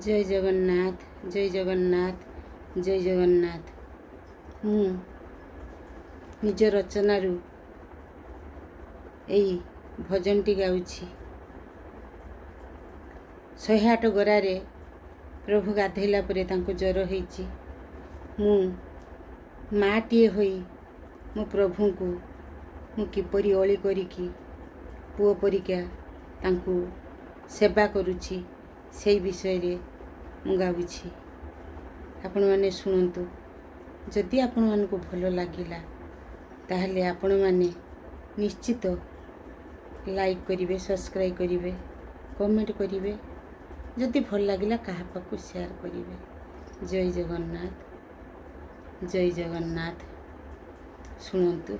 जय जगन्नाथ जय जगन्नाथ जय जगन्नाथ। मु निज रचनारू एई भजनटी गाउछि। 108 गरारे प्रभु गाधैला परे तांको ज्वर होईछि। मु माटीए होई मो प्रभु को मु किपरि अळी करिकी पुओ परिका तांको सेवा करुछि सेई विषय रे मु गाउछि। आपण माने सुनंतु। जदि आपण मानको भलो लागिला ताहले आपण माने निश्चित लाइक करिवे, सब्सक्राइब करिवे, कमेंट करिवे। जदि भल लागिला काहा पाकु शेयर करिवे। जय जगन्नाथ जय जगन्नाथ। सुनंतु।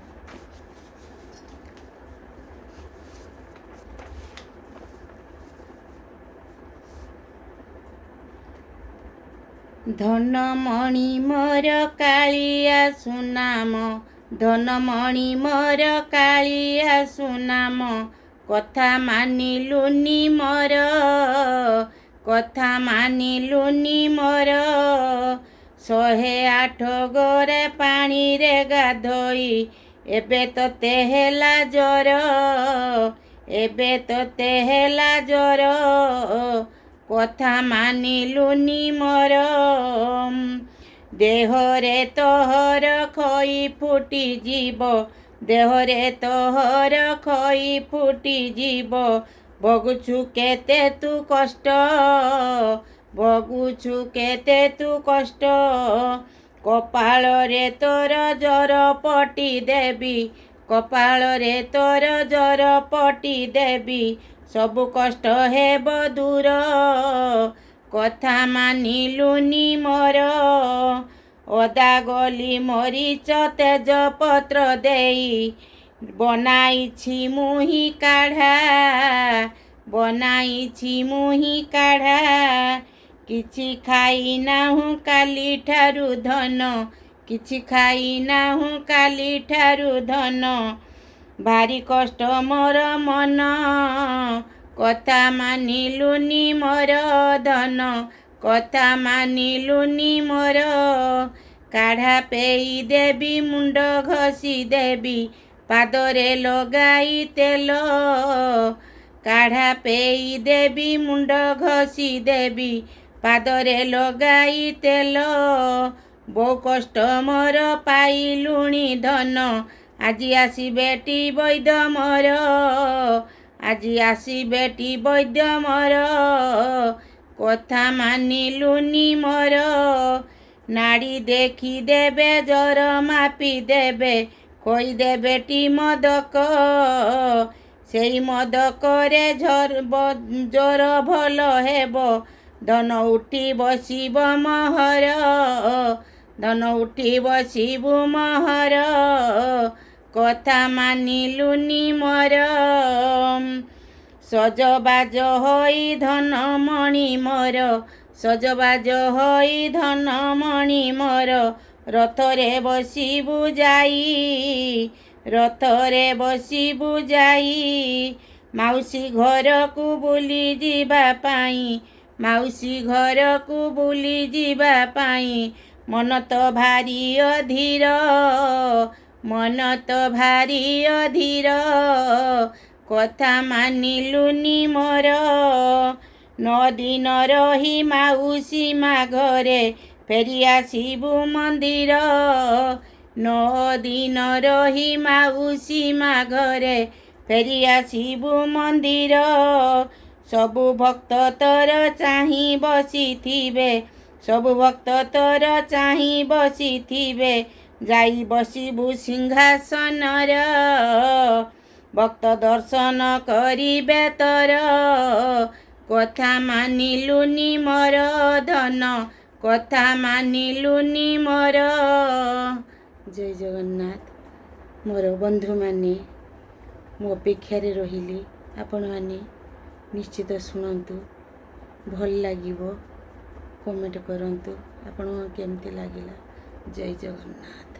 धनमणि मोर कालिया सुनाम, धनमणि मोर कालिया सुनाम। कथा मानिलुनी मोर, कथा मानिलुनी मोर। 108 गरे पानी रे गाधोई एबे तोते हेला ज्वर, एबे तोते हेला ज्वर। कथा मानिलुनी मोर। देहरे तोहर खई फुटी जीव, देहरे तोहर खई फुटी जीव। भोगुछु केते तू कष्ट, भोगुछु केते तू कष्ट। कपाल रे तोर जर पटी देवी, कपाल रे तोर जर पटी देवी। सबु कष्ट हेब दूर, कथा मानिलुनी मोर। अदा गली मरीच तेज पत्र देई बनाइछि मुही काढ़ा, बनाइछि मुही काढ़ा। किछि खाई नाहु काली ठारु धन, किछि खाई नाहु काली ठारु धन। भारी कष्ट मोर मन, कथा मानिलुनी मोर धन, कथा मानिलुनी मोर। काढ़ा पेई देवी मुंड घसी देवी, पादरे लगाई तेल। काढ़ा पेई देवी मुंड घसी देवी, पादरे लगाई तेल। बहु कष्ट मोर पाइलुणी धन, आजी आसी बेटी वैद्य मोर, आजी आसी बेटी वैद्य मोर। कथा मानिलुनी मोर। नाड़ी देखी देबे जर मापी देबे, खोई देबे टी मदक। सेई मदक रे ज्वर भल हेब, धन उठी बसिब महर, धन उठी बसिबु महर। कथा मानिलुनी मोर। सजबाज होई धनमणि मोर, सजबाज होई धनमणि मोर। रथरे बसिबु जाई, रथरे बसिबु जाई। माउसी घर को बुली जीवा पाई, माउसी घर को बुली जीवा पाई। मन तो भारी अधीर, मन तो भारी अधीर। कथा मानिलुनी मोर। 9 दिन रही माउसी मा घरे फेरी आसिबु मंदिर। 9 दिन रही माउसी मा घरे फेरी आसिबु मंदिर। सबु भक्त तोर चाही बसिथिबे, सबु भक्त तोर चाही बसिथिबे। जाई बसिबु सिंहासन रे, भक्त दर्शन करिबे तोर। कथा मानिलुनी मोर धन, कथा मानिलुनी मोर। जय जगन्नाथ। मोर बंधु माने मो अपेक्षारे रहिले। आपण माने निश्चित शुणु। भल लागिबो कमेंट करंतु। आपण केमती लागिला। जय जगन्नाथ।